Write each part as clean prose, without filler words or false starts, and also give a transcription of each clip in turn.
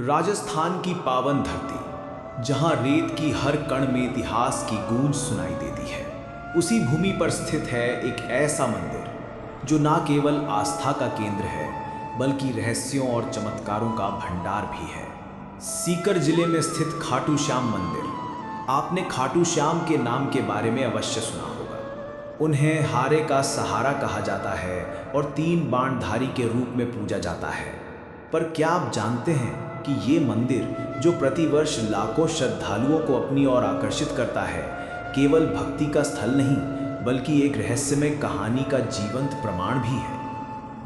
राजस्थान की पावन धरती, जहां रेत की हर कण में इतिहास की गूंज सुनाई देती है, उसी भूमि पर स्थित है एक ऐसा मंदिर जो न केवल आस्था का केंद्र है बल्कि रहस्यों और चमत्कारों का भंडार भी है। सीकर जिले में स्थित खाटू श्याम मंदिर। आपने खाटू श्याम के नाम के बारे में अवश्य सुना होगा। उन्हें हारे का सहारा कहा जाता है और 3 बाणधारी के रूप में पूजा जाता है। पर क्या आप जानते हैं कि ये मंदिर, जो प्रतिवर्ष लाखों श्रद्धालुओं को अपनी ओर आकर्षित करता है, केवल भक्ति का स्थल नहीं बल्कि एक रहस्यमय कहानी का जीवंत प्रमाण भी है।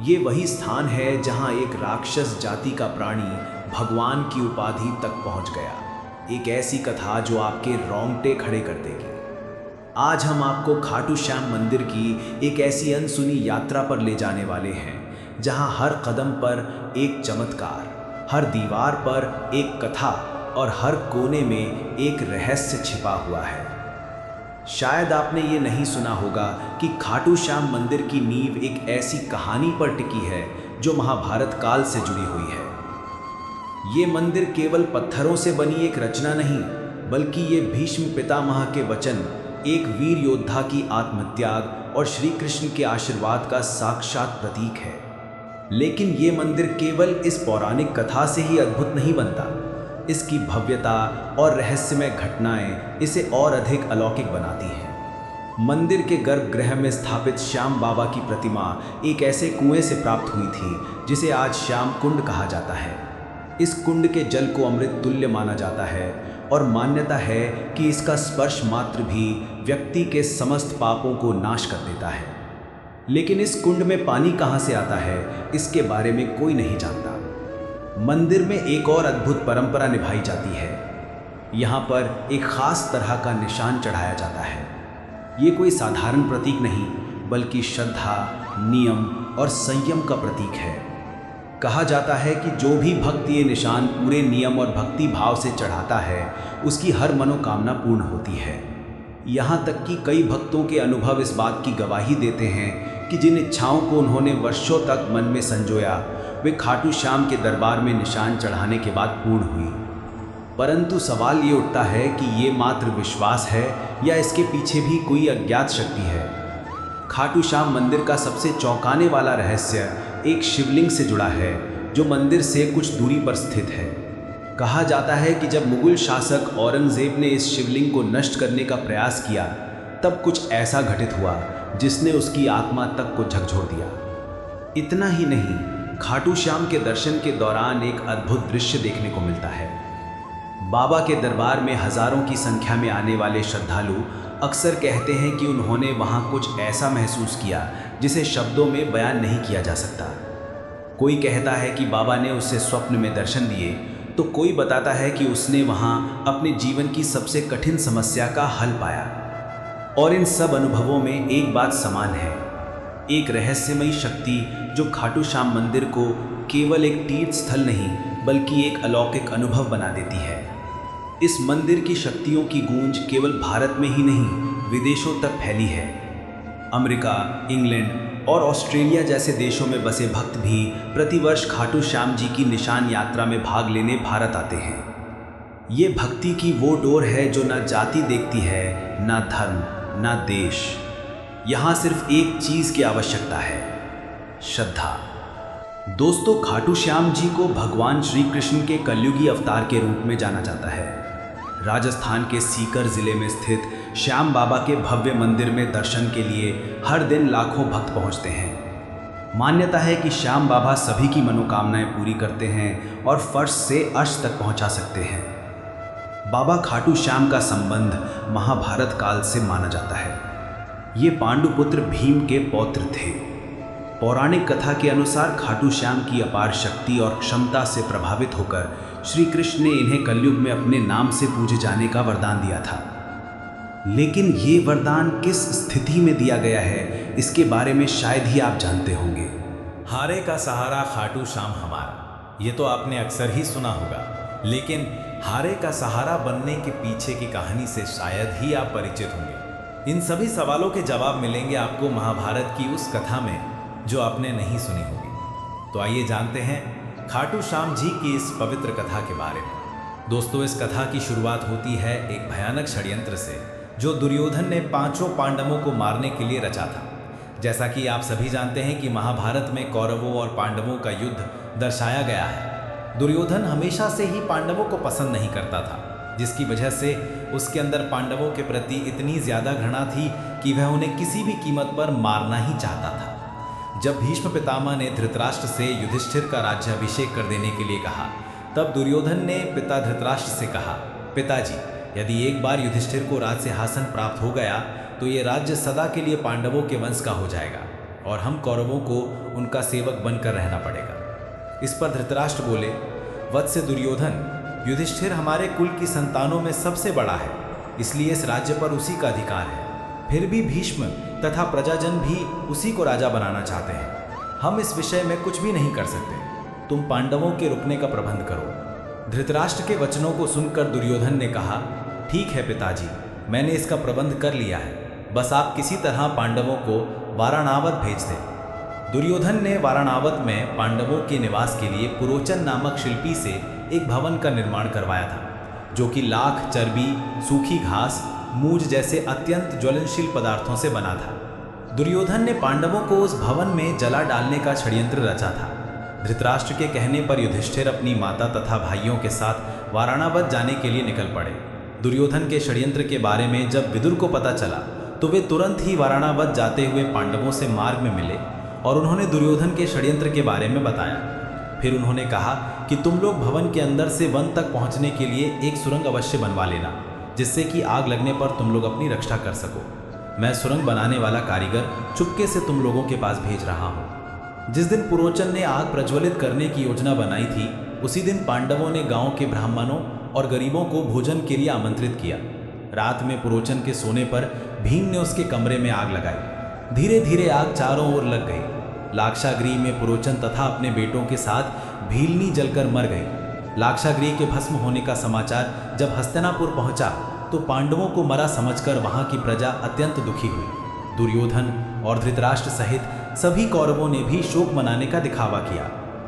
ये वही स्थान है जहां एक राक्षस जाति का प्राणी भगवान की उपाधि तक पहुंच गया। एक ऐसी कथा जो आपके रोंगटे खड़े कर देगी। आज हम आपको खाटू श्याम मंदिर की एक ऐसी अनसुनी यात्रा पर ले जाने वाले हैं जहां हर कदम पर एक चमत्कार, हर दीवार पर एक कथा और हर कोने में एक रहस्य छिपा हुआ है। शायद आपने ये नहीं सुना होगा कि खाटू श्याम मंदिर की नींव एक ऐसी कहानी पर टिकी है जो महाभारत काल से जुड़ी हुई है। ये मंदिर केवल पत्थरों से बनी एक रचना नहीं, बल्कि ये भीष्म पितामह के वचन, एक वीर योद्धा की आत्मत्याग और श्री कृष्ण के आशीर्वाद का साक्षात प्रतीक है। लेकिन ये मंदिर केवल इस पौराणिक कथा से ही अद्भुत नहीं बनता। इसकी भव्यता और रहस्यमय घटनाएं इसे और अधिक अलौकिक बनाती हैं। मंदिर के गर्भगृह में स्थापित श्याम बाबा की प्रतिमा एक ऐसे कुएं से प्राप्त हुई थी जिसे आज श्याम कुंड कहा जाता है। इस कुंड के जल को अमृत तुल्य माना जाता है और मान्यता है कि इसका स्पर्श मात्र भी व्यक्ति के समस्त पापों को नाश कर देता है। लेकिन इस कुंड में पानी कहाँ से आता है, इसके बारे में कोई नहीं जानता। मंदिर में एक और अद्भुत परंपरा निभाई जाती है। यहाँ पर एक खास तरह का निशान चढ़ाया जाता है। ये कोई साधारण प्रतीक नहीं बल्कि श्रद्धा, नियम और संयम का प्रतीक है। कहा जाता है कि जो भी भक्त ये निशान पूरे नियम और भक्ति भाव से चढ़ाता है, उसकी हर मनोकामना पूर्ण होती है। यहाँ तक कि कई भक्तों के अनुभव इस बात की गवाही देते हैं कि जिन इच्छाओं को उन्होंने वर्षों तक मन में संजोया, वे खाटू श्याम के दरबार में निशान चढ़ाने के बाद पूर्ण हुई। परंतु सवाल ये उठता है कि ये मात्र विश्वास है या इसके पीछे भी कोई अज्ञात शक्ति है। खाटू श्याम मंदिर का सबसे चौंकाने वाला रहस्य एक शिवलिंग से जुड़ा है जो मंदिर से कुछ दूरी पर स्थित है। कहा जाता है कि जब मुगल शासक औरंगजेब ने इस शिवलिंग को नष्ट करने का प्रयास किया, तब कुछ ऐसा घटित हुआ जिसने उसकी आत्मा तक को झकझोर दिया। इतना ही नहीं, खाटू श्याम के दर्शन के दौरान एक अद्भुत दृश्य देखने को मिलता है। बाबा के दरबार में हजारों की संख्या में आने वाले श्रद्धालु अक्सर कहते हैं कि उन्होंने वहां कुछ ऐसा महसूस किया जिसे शब्दों में बयान नहीं किया जा सकता। कोई कहता है कि बाबा ने उसे स्वप्न में दर्शन दिए, तो कोई बताता है कि उसने वहां अपने जीवन की सबसे कठिन समस्या का हल पाया। और इन सब अनुभवों में एक बात समान है, एक रहस्यमयी शक्ति जो खाटू श्याम मंदिर को केवल एक तीर्थ स्थल नहीं बल्कि एक अलौकिक अनुभव बना देती है। इस मंदिर की शक्तियों की गूंज केवल भारत में ही नहीं, विदेशों तक फैली है। अमेरिका, इंग्लैंड और ऑस्ट्रेलिया जैसे देशों में बसे भक्त भी प्रतिवर्ष खाटू श्याम जी की निशान यात्रा में भाग लेने भारत आते हैं। ये भक्ति की वो डोर है जो ना जाति देखती है, ना धर्म, ना देश। यहाँ सिर्फ एक चीज़ की आवश्यकता है, श्रद्धा। दोस्तों, खाटू श्याम जी को भगवान श्री कृष्ण के कलयुगी अवतार के रूप में जाना जाता है। राजस्थान के सीकर जिले में स्थित श्याम बाबा के भव्य मंदिर में दर्शन के लिए हर दिन लाखों भक्त पहुंचते हैं। मान्यता है कि श्याम बाबा सभी की मनोकामनाएं पूरी करते हैं और फर्श से अर्श तक पहुंचा सकते हैं। बाबा खाटू श्याम का संबंध महाभारत काल से माना जाता है। ये पांडुपुत्र भीम के पौत्र थे। पौराणिक कथा के अनुसार खाटू श्याम की अपार शक्ति और क्षमता से प्रभावित होकर श्री कृष्ण ने इन्हें कलयुग में अपने नाम से पूजे जाने का वरदान दिया था। लेकिन ये वरदान किस स्थिति में दिया गया है, इसके बारे में शायद ही आप जानते होंगे। हारे का सहारा खाटू श्याम हमारा, ये तो आपने अक्सर ही सुना होगा। लेकिन हारे का सहारा बनने के पीछे की कहानी से शायद ही आप परिचित होंगे। इन सभी सवालों के जवाब मिलेंगे आपको महाभारत की उस कथा में जो आपने नहीं सुनी होगी। तो आइए जानते हैं खाटू श्याम जी की इस पवित्र कथा के बारे में। दोस्तों, इस कथा की शुरुआत होती है एक भयानक षड्यंत्र से जो दुर्योधन ने पांचों पांडवों को मारने के लिए रचा था। जैसा कि आप सभी जानते हैं कि महाभारत में कौरवों और पांडवों का युद्ध दर्शाया गया है। दुर्योधन हमेशा से ही पांडवों को पसंद नहीं करता था, जिसकी वजह से उसके अंदर पांडवों के प्रति इतनी ज़्यादा घृणा थी कि वह उन्हें किसी भी कीमत पर मारना ही चाहता था। जब भीष्म पितामह ने धृतराष्ट्र से युधिष्ठिर का राज्याभिषेक कर देने के लिए कहा, तब दुर्योधन ने पिता धृतराष्ट्र से कहा, पिताजी, यदि एक बार युधिष्ठिर को राज सिंहासन प्राप्त हो गया तो ये राज्य सदा के लिए पांडवों के वंश का हो जाएगा और हम कौरवों को उनका सेवक बनकर रहना पड़ेगा। इस पर धृतराष्ट्र बोले, वत्स दुर्योधन, युधिष्ठिर हमारे कुल की संतानों में सबसे बड़ा है, इसलिए इस राज्य पर उसी का अधिकार है। फिर भी भीष्म तथा प्रजाजन भी उसी को राजा बनाना चाहते हैं। हम इस विषय में कुछ भी नहीं कर सकते। तुम पांडवों के रुकने का प्रबंध करो। धृतराष्ट्र के वचनों को सुनकर दुर्योधन ने कहा, ठीक है पिताजी, मैंने इसका प्रबंध कर लिया है, बस आप किसी तरह पांडवों को वाराणावत भेज दें। दुर्योधन ने वाराणावत में पांडवों के निवास के लिए पुरोचन नामक शिल्पी से एक भवन का निर्माण करवाया था, जो कि लाख, चर्बी, सूखी घास, मूज जैसे अत्यंत ज्वलनशील पदार्थों से बना था। दुर्योधन ने पांडवों को उस भवन में जला डालने का षड्यंत्र रचा था। धृतराष्ट्र के कहने पर युधिष्ठिर अपनी माता तथा भाइयों के साथ वाराणावत जाने के लिए निकल पड़े। दुर्योधन के षड्यंत्र के बारे में जब विदुर को पता चला तो वे तुरंत ही वाराणावत जाते हुए पांडवों से मार्ग में मिले और उन्होंने दुर्योधन के षड्यंत्र के बारे में बताया। फिर उन्होंने कहा कि तुम लोग भवन के अंदर से वन तक पहुंचने के लिए एक सुरंग अवश्य बनवा लेना, जिससे कि आग लगने पर तुम लोग अपनी रक्षा कर सको। मैं सुरंग बनाने वाला कारीगर चुपके से तुम लोगों के पास भेज रहा हूँ। जिस दिन पुरोचन ने आग प्रज्वलित करने की योजना बनाई थी, उसी दिन पांडवों ने गांव के ब्राह्मणों और गरीबों को भोजन के लिए आमंत्रित किया। रात में पुरोचन के सोने पर भीम ने उसके कमरे में आग लगाई। धीरे धीरे आग चारों ओर लग गई। लाक्षागृह में पुरोचन तथा अपने बेटों के साथ भीलनी जलकर मर गई। लाक्षागृह के भस्म होने का समाचार जब हस्तिनापुर पहुंचा तो पांडवों को मरा समझकर वहां की प्रजा अत्यंत दुखी हुई। दुर्योधन और धृतराष्ट्र सहित सभी कौरवों ने भी शोक मनाने का दिखावा किया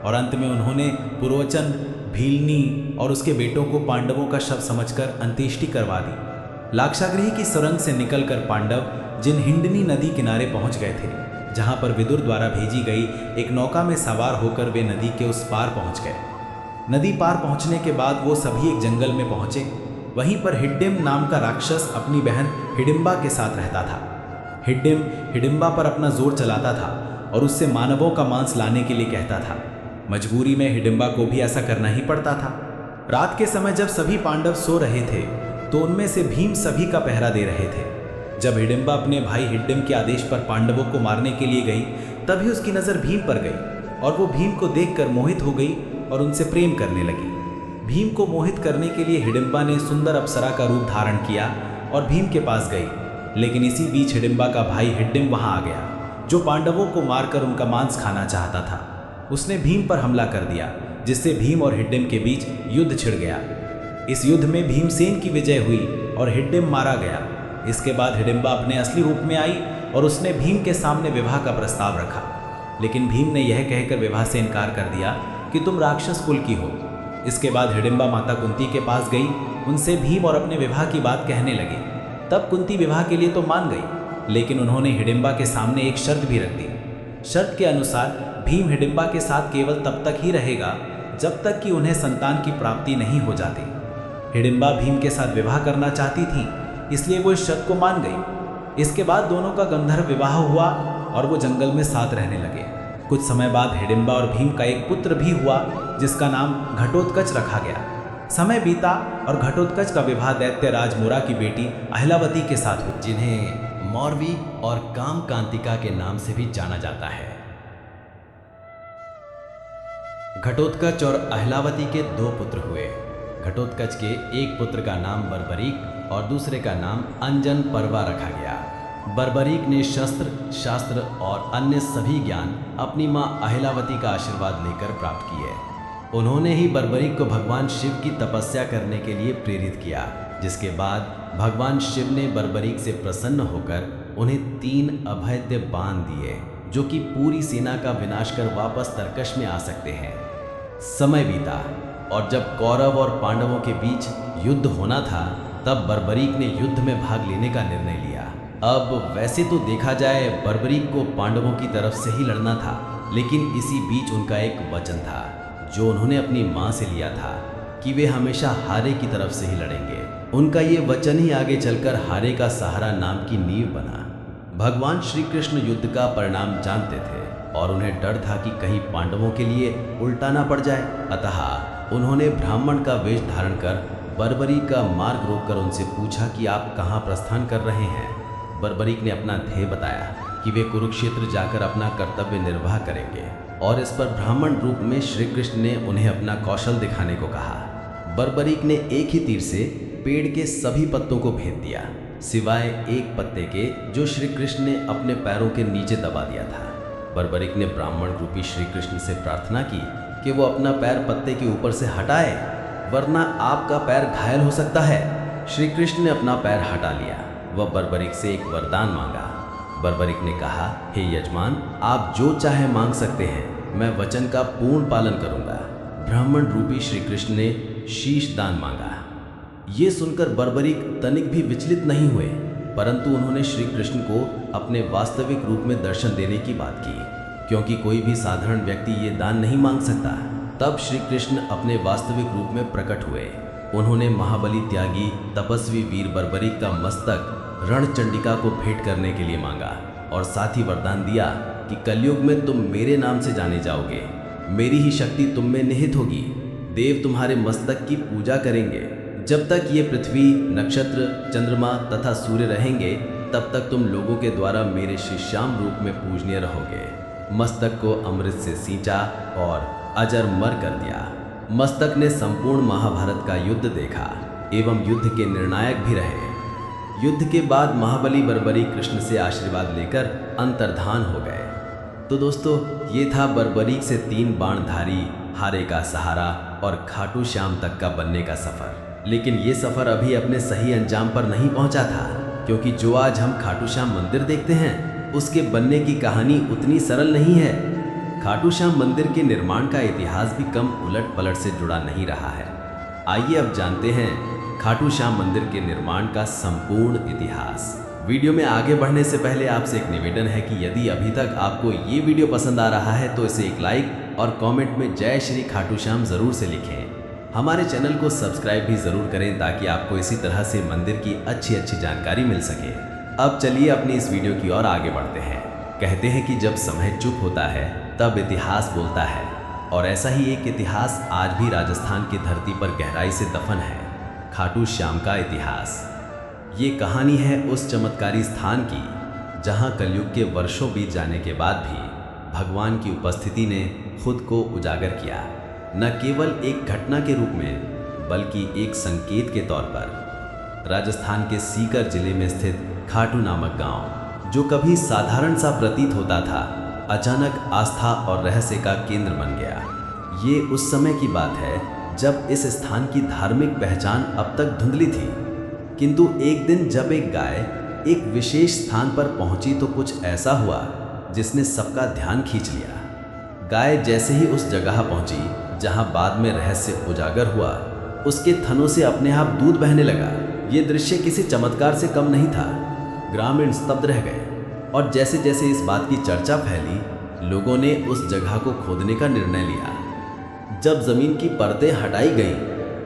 और अंत में उन्होंने पुरोचन, भीलनी और उसके बेटों को पांडवों का शव समझकर अंत्येष्टि करवा दी। लाक्षागृह की सुरंग से निकलकर पांडव जिन हिंडनी नदी किनारे पहुंच गए थे, जहां पर विदुर द्वारा भेजी गई एक नौका में सवार होकर वे नदी के उस पार पहुंच गए। नदी पार पहुंचने के बाद वो सभी एक जंगल में पहुंचे। वहीं पर हिड्डिम नाम का राक्षस अपनी बहन हिडिंबा के साथ रहता था। हिड्डिम हिडिंबा पर अपना जोर चलाता था और उससे मानवों का मांस लाने के लिए कहता था। मजबूरी में हिडिंबा को भी ऐसा करना ही पड़ता था। रात के समय जब सभी पांडव सो रहे थे तो उनमें से भीम सभी का पहरा दे रहे थे। जब हिडिंबा अपने भाई हिड्डिम के आदेश पर पांडवों को मारने के लिए गई, तभी उसकी नज़र भीम पर गई और वो भीम को देखकर मोहित हो गई और उनसे प्रेम करने लगी। भीम को मोहित करने के लिए हिडिंबा ने सुंदर अप्सरा का रूप धारण किया और भीम के पास गई। लेकिन इसी बीच हिडिंबा का भाई हिड्डिम वहां आ गया, जो पांडवों को मारकर उनका मांस खाना चाहता था। उसने भीम पर हमला कर दिया, जिससे भीम और हिड्डिम के बीच युद्ध छिड़ गया। इस युद्ध में भीमसेन की विजय हुई और हिड्डिम मारा गया। इसके बाद हिडिंबा अपने असली रूप में आई और उसने भीम के सामने विवाह का प्रस्ताव रखा। लेकिन भीम ने यह कहकर विवाह से इनकार कर दिया कि तुम राक्षस कुल की हो। इसके बाद हिडिंबा माता कुंती के पास गई, उनसे भीम और अपने विवाह की बात कहने लगी। तब कुंती विवाह के लिए तो मान गई, लेकिन उन्होंने हिडिंबा के सामने एक शर्त भी रख दी। शर्त के अनुसार भीम हिडिंबा के साथ केवल तब तक ही रहेगा जब तक कि उन्हें संतान की प्राप्ति नहीं हो जाती। हिडिंबा भीम के साथ विवाह करना चाहती थी, इसलिए वो इस शर्त को मान गई। इसके बाद दोनों का गंधर्व विवाह हुआ और वो जंगल में साथ रहने लगे। कुछ समय बाद हिडिंबा और भीम का एक पुत्र भी हुआ, जिसका नाम घटोत्कच रखा गया। समय बीता और घटोत्कच का विवाह दैत्य राज मुरा की बेटी अहिलावती के साथ हुआ, जिन्हें मौरवी और कामकांतिका के नाम से भी जाना जाता है। घटोत्कच और अहिलावती के 2 पुत्र हुए। घटोत्कच के एक पुत्र का नाम बर्बरीक और दूसरे का नाम अंजन पर्वा रखा गया। बर्बरीक ने शस्त्र, शास्त्र और अन्य सभी ज्ञान अपनी मां अहिलावती का आशीर्वाद लेकर प्राप्त किए। उन्होंने ही बर्बरीक को भगवान शिव की तपस्या करने के लिए प्रेरित किया, जिसके बाद भगवान शिव ने बर्बरीक से प्रसन्न होकर उन्हें 3 अभेद्य बाण दिए, जो कि पूरी सेना का विनाश कर वापस तरकश में आ सकते हैं। समय बीता और जब कौरव और पांडवों के बीच युद्ध होना था तब बर्बरीक ने युद्ध में भाग लेने का निर्णय लिया। अब वैसे तो देखा जाए बर्बरीक को पांडवों की तरफ से ही लड़ना था, लेकिन इसी बीच उनका एक वचन था जो उन्होंने अपनी माँ से लिया था कि वे हमेशा हारे की तरफ से ही लड़ेंगे। उनका ये वचन ही आगे चलकर हारे का सहारा नाम की नींव बना। भगवान श्री कृष्ण युद्ध का परिणाम जानते थे और उन्हें डर था कि कहीं पांडवों के लिए उल्टा ना पड़ जाए, अतः उन्होंने ब्राह्मण का वेश धारण कर बर्बरीक का मार्ग रोककर उनसे पूछा कि आप कहाँ प्रस्थान कर रहे हैं। बर्बरीक ने अपना ध्येय बताया कि वे कुरुक्षेत्र जाकर अपना कर्तव्य निर्वाह करेंगे और इस पर ब्राह्मण रूप में श्री कृष्ण ने उन्हें अपना कौशल दिखाने को कहा। बर्बरीक ने एक ही तीर से पेड़ के सभी पत्तों को भेद दिया सिवाय एक पत्ते के जो श्री कृष्ण ने अपने पैरों के नीचे दबा दिया था। बर्बरीक ने ब्राह्मण रूपी श्री कृष्ण से प्रार्थना की कि वो अपना पैर पत्ते के ऊपर से हटाए, वरना आपका पैर घायल हो सकता है। श्री कृष्ण ने अपना पैर हटा लिया। वह बर्बरीक से एक वरदान मांगा। बर्बरीक ने कहा, हे यजमान, आप जो चाहे मांग सकते हैं, मैं वचन का पूर्ण पालन करूंगा। ब्राह्मण रूपी श्री कृष्ण ने शीश दान मांगा। ये सुनकर बर्बरीक तनिक भी विचलित नहीं हुए, परंतु उन्होंने श्री कृष्ण को अपने वास्तविक रूप में दर्शन देने की बात की, क्योंकि कोई भी साधारण व्यक्ति ये दान नहीं मांग सकता। तब श्री कृष्ण अपने वास्तविक रूप में प्रकट हुए। उन्होंने महाबली त्यागी तपस्वी वीर बर्बरीक का मस्तक रणचंडिका को भेंट करने के लिए मांगा और साथ ही वरदान दिया कि कलयुग में तुम मेरे नाम से जाने जाओगे, मेरी ही शक्ति तुम में निहित होगी, देव तुम्हारे मस्तक की पूजा करेंगे। जब तक ये पृथ्वी, नक्षत्र, चंद्रमा तथा सूर्य रहेंगे तब तक तुम लोगों के द्वारा मेरे शिष्याम रूप में पूजनीय रहोगे। मस्तक को अमृत से सींचा और अजरमर कर दिया। मस्तक ने संपूर्ण महाभारत का युद्ध देखा एवं युद्ध के निर्णायक भी रहे। युद्ध के बाद महाबली बर्बरीक कृष्ण से आशीर्वाद लेकर अंतर्धान हो गए। तो दोस्तों, ये था बर्बरीक से 3 बाणधारी, हारे का सहारा और खाटू श्याम तक का बनने का सफर। लेकिन ये सफर अभी अपने सही अंजाम पर नहीं पहुंचा था, क्योंकि जो आज हम खाटू श्याम मंदिर देखते हैं उसके बनने की कहानी उतनी सरल नहीं है। खाटू श्याम मंदिर के निर्माण का इतिहास भी कम उलट पलट से जुड़ा नहीं रहा है। आइए अब जानते हैं खाटू श्याम मंदिर के निर्माण का संपूर्ण इतिहास। वीडियो में आगे बढ़ने से पहले आपसे एक निवेदन है कि यदि अभी तक आपको ये वीडियो पसंद आ रहा है तो इसे एक लाइक और कमेंट में जय श्री खाटू श्याम जरूर से लिखें। हमारे चैनल को सब्सक्राइब भी जरूर करें ताकि आपको इसी तरह से मंदिर की अच्छी जानकारी मिल सके। अब चलिए अपनी इस वीडियो की ओर आगे बढ़ते हैं। कहते हैं कि जब समय चुप होता है तब इतिहास बोलता है, और ऐसा ही एक इतिहास आज भी राजस्थान की धरती पर गहराई से दफन है, खाटू श्याम का इतिहास। ये कहानी है उस चमत्कारी स्थान की जहां कलयुग के वर्षों बीत जाने के बाद भी भगवान की उपस्थिति ने खुद को उजागर किया, न केवल एक घटना के रूप में बल्कि एक संकेत के तौर पर। राजस्थान के सीकर जिले में स्थित खाटू नामक गांव, जो कभी साधारण सा प्रतीत होता था, अचानक आस्था और रहस्य का केंद्र बन गया। ये उस समय की बात है जब इस स्थान की धार्मिक पहचान अब तक धुंधली थी, किंतु एक दिन जब एक गाय एक विशेष स्थान पर पहुंची तो कुछ ऐसा हुआ जिसने सबका ध्यान खींच लिया। गाय जैसे ही उस जगह पहुंची जहां बाद में रहस्य उजागर हुआ, उसके थनों से अपने आप दूध बहने लगा। ये दृश्य किसी चमत्कार से कम नहीं था। ग्रामीण स्तब्ध रह गए और जैसे जैसे इस बात की चर्चा फैली, लोगों ने उस जगह को खोदने का निर्णय लिया। जब जमीन की परतें हटाई गई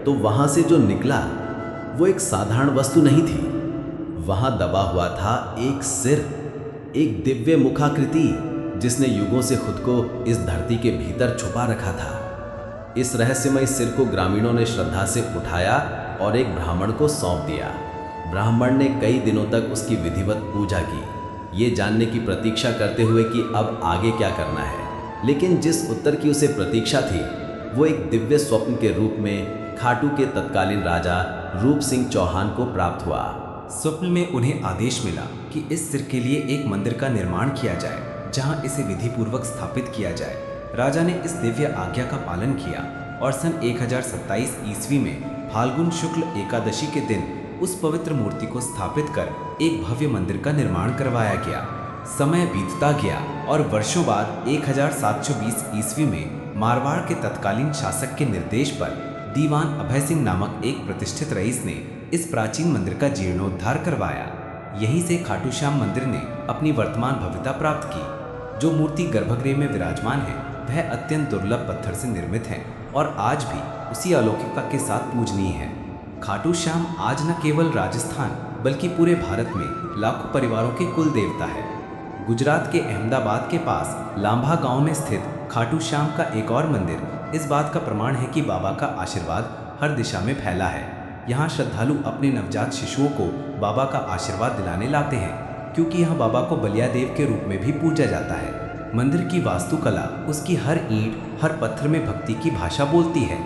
तो वहां से जो निकला वो एक साधारण वस्तु नहीं थी। वहां दबा हुआ था एक सिर, एक दिव्य मुखाकृति जिसने युगों से खुद को इस धरती के भीतर छुपा रखा था। इस रहस्यमय सिर को ग्रामीणों ने श्रद्धा से उठाया और एक ब्राह्मण को सौंप दिया। ब्राह्मण ने कई दिनों तक उसकी विधिवत पूजा की, ये जानने की प्रतीक्षा करते हुए कि अब आगे क्या करना है। लेकिन जिस उत्तर की उसे प्रतीक्षा थी वो एक दिव्य स्वप्न के रूप में खाटू के तत्कालीन राजा रूप सिंह चौहान को प्राप्त हुआ। स्वप्न में उन्हें आदेश मिला कि इस सिर के लिए एक मंदिर का निर्माण किया जाए जहां इसे विधिपूर्वक स्थापित किया जाए। राजा ने इस दिव्य आज्ञा का पालन किया और सन 1027 ईस्वी में फाल्गुन शुक्ल एकादशी के दिन उस पवित्र मूर्ति को स्थापित कर एक भव्य मंदिर का निर्माण करवाया गया। समय बीतता गया और वर्षों बाद 1720 ईस्वी में मारवाड़ के तत्कालीन शासक के निर्देश पर दीवान अभय सिंह नामक एक प्रतिष्ठित रईस ने इस प्राचीन मंदिर का जीर्णोद्धार करवाया। यहीं से खाटू श्याम मंदिर ने अपनी वर्तमान भव्यता प्राप्त की। जो मूर्ति गर्भगृह में विराजमान है वह अत्यंत दुर्लभ पत्थर से निर्मित है और आज भी उसी अलौकिकता के साथ पूजनीय है। खाटू श्याम आज न केवल राजस्थान बल्कि पूरे भारत में लाखों परिवारों के कुल देवता है। गुजरात के अहमदाबाद के पास लांभा गांव में स्थित खाटू श्याम का एक और मंदिर इस बात का प्रमाण है कि बाबा का आशीर्वाद हर दिशा में फैला है। यहाँ श्रद्धालु अपने नवजात शिशुओं को बाबा का आशीर्वाद दिलाने लाते हैं, क्योंकि यहाँ बाबा को बलिया देव के रूप में भी पूजा जाता है। मंदिर की वास्तुकला उसकी हर ईंट, हर पत्थर में भक्ति की भाषा बोलती है।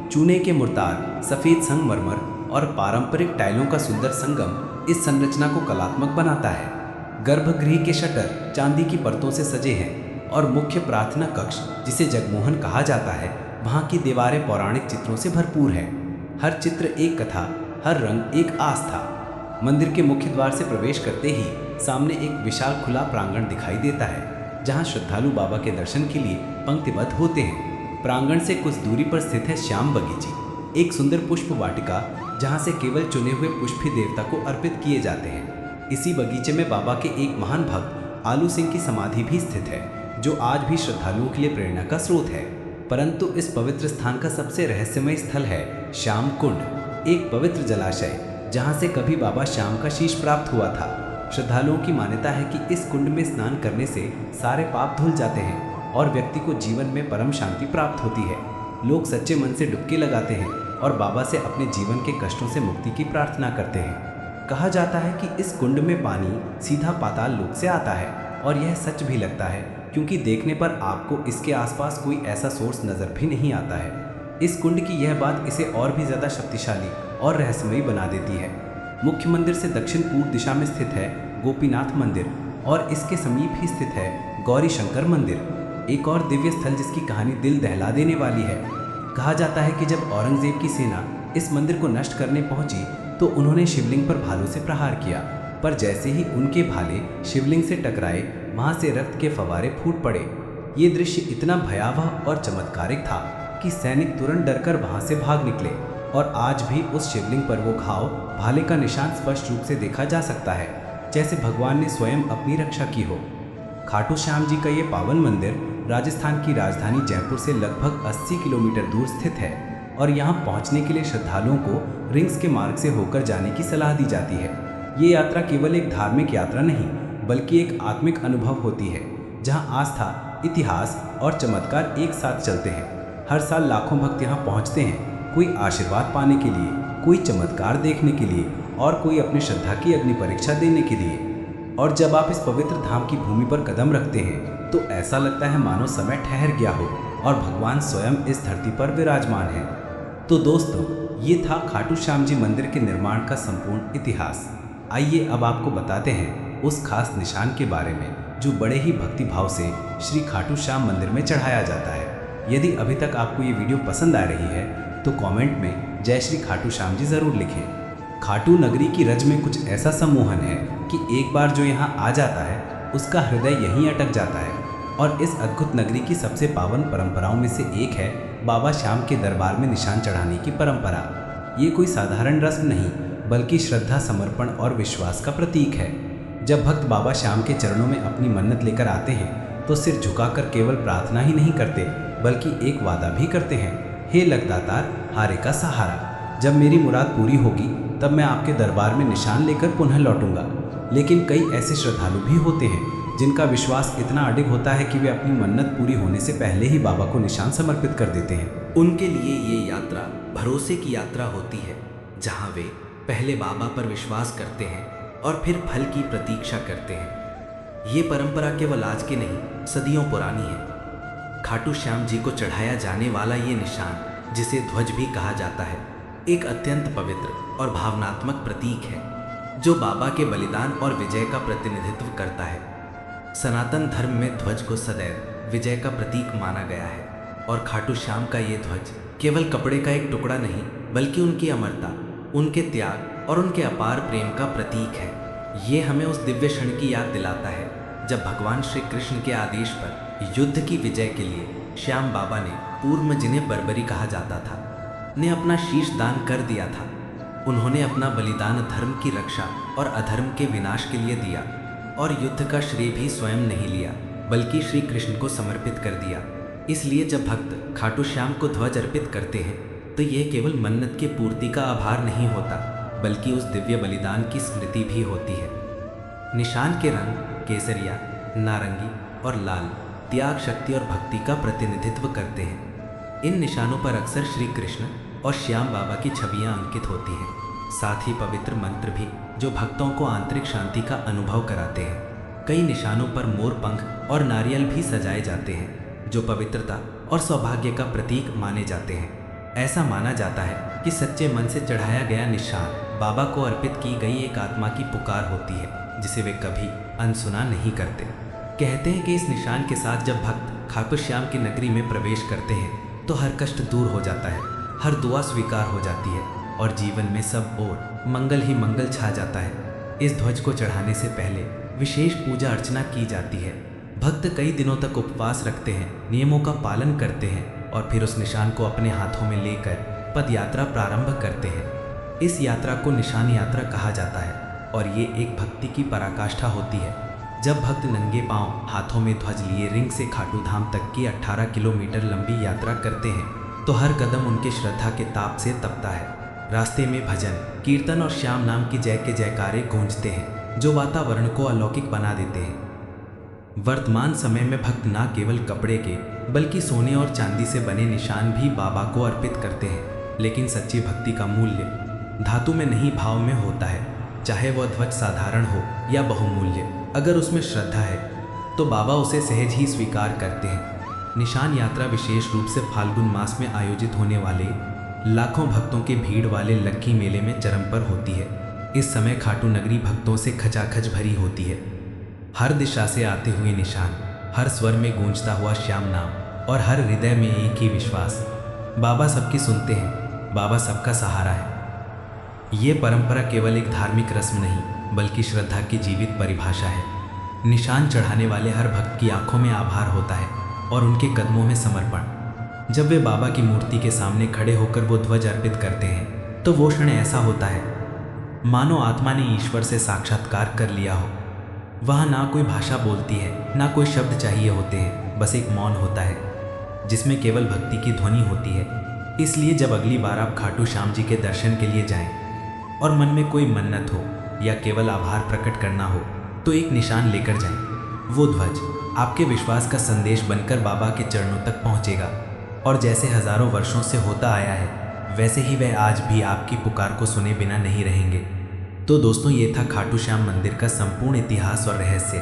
चूने के मुर्तार, सफ़ेद संगमरमर और पारंपरिक टाइलों का सुंदर संगम इस संरचना को कलात्मक बनाता है। गर्भगृह के शटर चांदी की परतों से सजे हैं और मुख्य प्रार्थना कक्ष, जिसे जगमोहन कहा जाता है, वहाँ की दीवारें पौराणिक चित्रों से भरपूर है। हर चित्र एक कथा, हर रंग एक आस्था। मंदिर के मुख्य द्वार से प्रवेश करते ही सामने एक विशाल खुला प्रांगण दिखाई देता है, जहाँ श्रद्धालु बाबा के दर्शन के लिए पंक्तिबद्ध होते हैं। प्रांगण से कुछ दूरी पर स्थित है श्याम बगीची, एक सुंदर पुष्प वाटिका, जहाँ से केवल चुने हुए पुष्प ही देवता को अर्पित किए जाते हैं। इसी बगीचे में बाबा के एक महान भक्त आलू सिंह की समाधि भी स्थित है, जो आज भी श्रद्धालुओं के लिए प्रेरणा का स्रोत है। परंतु इस पवित्र स्थान का सबसे रहस्यमय स्थल है श्याम कुंड, एक पवित्र जलाशय जहाँ से कभी बाबा श्याम का शीश प्राप्त हुआ था। श्रद्धालुओं की मान्यता है कि इस कुंड में स्नान करने से सारे पाप धुल जाते हैं और व्यक्ति को जीवन में परम शांति प्राप्त होती है। लोग सच्चे मन से डुबकी लगाते हैं और बाबा से अपने जीवन के कष्टों से मुक्ति की प्रार्थना करते हैं। कहा जाता है कि इस कुंड में पानी सीधा पाताल लोक से आता है, और यह सच भी लगता है, क्योंकि देखने पर आपको इसके आसपास कोई ऐसा सोर्स नज़र भी नहीं आता है। इस कुंड की यह बात इसे और भी ज़्यादा शक्तिशाली और रहस्यमयी बना देती है। मुख्य मंदिर से दक्षिण पूर्व दिशा में स्थित है गोपीनाथ मंदिर और इसके समीप ही स्थित है गौरी शंकर मंदिर, एक और दिव्य स्थल जिसकी कहानी दिल दहला देने वाली है। कहा जाता है कि जब औरंगजेब की सेना इस मंदिर को नष्ट करने पहुंची तो उन्होंने शिवलिंग पर भालों से प्रहार किया, पर जैसे ही उनके भाले शिवलिंग से टकराए वहां से रक्त के फवारे फूट पड़े। ये दृश्य इतना भयावह और चमत्कारिक था कि सैनिक तुरंत डरकर वहां से भाग निकले, और आज भी उस शिवलिंग पर वो घाव, भाले का निशान स्पष्ट रूप से देखा जा सकता है, जैसे भगवान ने स्वयं अपनी रक्षा की हो। खाटू श्याम जी का ये पावन मंदिर राजस्थान की राजधानी जयपुर से लगभग 80 किलोमीटर दूर स्थित है, और यहाँ पहुँचने के लिए श्रद्धालुओं को रिंग्स के मार्ग से होकर जाने की सलाह दी जाती है। ये यात्रा केवल एक धार्मिक यात्रा नहीं, बल्कि एक आत्मिक अनुभव होती है, जहाँ आस्था, इतिहास और चमत्कार एक साथ चलते हैं। हर साल लाखों भक्त यहाँ पहुँचते हैं, कोई आशीर्वाद पाने के लिए, कोई चमत्कार देखने के लिए और कोई अपनी श्रद्धा की अग्नि परीक्षा देने के लिए। और जब आप इस पवित्र धाम की भूमि पर कदम रखते हैं तो ऐसा लगता है मानो समय ठहर गया हो और भगवान स्वयं इस धरती पर विराजमान है। तो दोस्तों, ये था खाटू श्याम जी मंदिर के निर्माण का संपूर्ण इतिहास। आइए अब आपको बताते हैं उस खास निशान के बारे में जो बड़े ही भक्तिभाव से श्री खाटू श्याम मंदिर में चढ़ाया जाता है। यदि अभी तक आपको ये वीडियो पसंद आ रही है तो कमेंट में जय श्री खाटू श्याम जी ज़रूर लिखें। खाटू नगरी की रज में कुछ ऐसा सम्मोहन है कि एक बार जो यहाँ आ जाता है उसका हृदय यहीं अटक जाता है। और इस अद्भुत नगरी की सबसे पावन परंपराओं में से एक है बाबा श्याम के दरबार में निशान चढ़ाने की परंपरा। ये कोई साधारण रस्म नहीं, बल्कि श्रद्धा, समर्पण और विश्वास का प्रतीक है। जब भक्त बाबा श्याम के चरणों में अपनी मन्नत लेकर आते हैं तो सिर झुकाकर केवल प्रार्थना ही नहीं करते, बल्कि एक वादा भी करते हैं, हे लगदातार, हारे का सहारा, जब मेरी मुराद पूरी होगी तब मैं आपके दरबार में निशान लेकर पुनः लौटूंगा। लेकिन कई ऐसे श्रद्धालु भी होते हैं जिनका विश्वास इतना अडिग होता है कि वे अपनी मन्नत पूरी होने से पहले ही बाबा को निशान समर्पित कर देते हैं। उनके लिए ये यात्रा भरोसे की यात्रा होती है, जहाँ वे पहले बाबा पर विश्वास करते हैं और फिर फल की प्रतीक्षा करते हैं। ये परंपरा केवल आज की नहीं, सदियों पुरानी है। खाटू श्याम जी को चढ़ाया जाने वाला ये निशान, जिसे ध्वज भी कहा जाता है, एक अत्यंत पवित्र और भावनात्मक प्रतीक है जो बाबा के बलिदान और विजय का प्रतिनिधित्व करता है। सनातन धर्म में ध्वज को सदैव विजय का प्रतीक माना गया है, और खाटू श्याम का ये ध्वज केवल कपड़े का एक टुकड़ा नहीं, बल्कि उनकी अमरता, उनके त्याग और उनके अपार प्रेम का प्रतीक है। ये हमें उस दिव्य क्षण की याद दिलाता है जब भगवान श्री कृष्ण के आदेश पर युद्ध की विजय के लिए श्याम बाबा ने पूर्व में जिन्हें बर्बरी कहा जाता था, ने अपना शीश दान कर दिया था। उन्होंने अपना बलिदान धर्म की रक्षा और अधर्म के विनाश के लिए दिया और युद्ध का श्रेय भी स्वयं नहीं लिया, बल्कि श्री कृष्ण को समर्पित कर दिया। इसलिए जब भक्त खाटू श्याम को ध्वज अर्पित करते हैं तो यह केवल मन्नत की पूर्ति का आभार नहीं होता, बल्कि उस दिव्य बलिदान की स्मृति भी होती है। निशान के रंग केसरिया, नारंगी और लाल त्याग, शक्ति और भक्ति का प्रतिनिधित्व करते हैं। इन निशानों पर अक्सर श्री कृष्ण और श्याम बाबा की छवियां अंकित होती हैं। साथ ही पवित्र मंत्र भी जो भक्तों को आंतरिक शांति का अनुभव कराते हैं। कई निशानों पर मोर पंख और नारियल भी सजाए जाते हैं, जो पवित्रता और सौभाग्य का प्रतीक माने जाते हैं। ऐसा माना जाता है कि सच्चे मन से चढ़ाया गया निशान बाबा को अर्पित की गई एक आत्मा की पुकार होती है, जिसे वे कभी अनसुना नहीं करते। कहते हैं कि इस निशान के साथ जब भक्त खाटू श्याम की नगरी में प्रवेश करते हैं तो हर कष्ट दूर हो जाता है, हर दुआ स्वीकार हो जाती है और जीवन में सब ओर मंगल ही मंगल छा जाता है। इस ध्वज को चढ़ाने से पहले विशेष पूजा अर्चना की जाती है। भक्त कई दिनों तक उपवास रखते हैं, नियमों का पालन करते हैं और फिर उस निशान को अपने हाथों में लेकर पद यात्रा प्रारंभ करते हैं। इस यात्रा को निशान यात्रा कहा जाता है और ये एक भक्ति की पराकाष्ठा होती है। जब भक्त नंगे पांव हाथों में ध्वज लिए रिंग से खाटू धाम तक की 18 किलोमीटर लंबी यात्रा करते हैं तो हर कदम उनके श्रद्धा के ताप से तपता है। रास्ते में भजन, कीर्तन और श्याम नाम की जय के जयकारे गूंजते हैं, जो वातावरण को अलौकिक बना देते हैं। वर्तमान समय में भक्त न केवल कपड़े के बल्कि सोने और चांदी से बने निशान भी बाबा को अर्पित करते हैं, लेकिन सच्ची भक्ति का मूल्य धातु में नहीं भाव में होता है। चाहे वह ध्वज साधारण हो या बहुमूल्य, अगर उसमें श्रद्धा है तो बाबा उसे सहज ही स्वीकार करते हैं। निशान यात्रा विशेष रूप से फाल्गुन मास में आयोजित होने वाले लाखों भक्तों के भीड़ वाले लक्की मेले में चरम पर होती है। इस समय खाटू नगरी भक्तों से खचाखच भरी होती है। हर दिशा से आते हुए निशान, हर स्वर में गूंजता हुआ श्याम नाम और हर हृदय में एक ही विश्वास, बाबा सबकी सुनते हैं, बाबा सबका सहारा है। ये परंपरा केवल एक धार्मिक रस्म नहीं बल्कि श्रद्धा की जीवित परिभाषा है। निशान चढ़ाने वाले हर भक्त की आंखों में आभार होता है और उनके कदमों में समर्पण। जब वे बाबा की मूर्ति के सामने खड़े होकर वो ध्वज अर्पित करते हैं तो वो क्षण ऐसा होता है मानो आत्मा ने ईश्वर से साक्षात्कार कर लिया हो। वहाँ ना कोई भाषा बोलती है, ना कोई शब्द चाहिए होते हैं, बस एक मौन होता है जिसमें केवल भक्ति की ध्वनि होती है। इसलिए जब अगली बार आप खाटू श्याम जी के दर्शन के लिए जाएं और मन में कोई मन्नत हो या केवल आभार प्रकट करना हो तो एक निशान लेकर जाएं। वो ध्वज आपके विश्वास का संदेश बनकर बाबा के चरणों तक पहुंचेगा और जैसे हजारों वर्षों से होता आया है वैसे ही वह आज भी आपकी पुकार को सुने बिना नहीं रहेंगे। तो दोस्तों, ये था खाटू श्याम मंदिर का संपूर्ण इतिहास और रहस्य।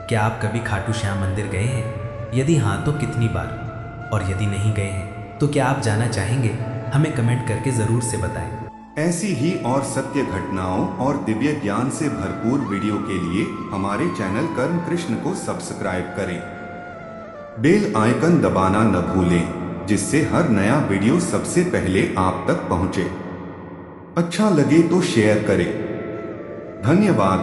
क्या आप कभी खाटू श्याम मंदिर गए हैं? यदि हाँ तो कितनी बार? और यदि नहीं गए हैं तो क्या आप जाना चाहेंगे? हमें कमेंट करके ज़रूर से बताएं। ऐसी ही और सत्य घटनाओं और दिव्य ज्ञान से भरपूर वीडियो के लिए हमारे चैनल कर्म कृष्ण को सब्सक्राइब करें। बेल आइकन दबाना न भूलें, जिससे हर नया वीडियो सबसे पहले आप तक पहुंचे। अच्छा लगे तो शेयर करें। धन्यवाद।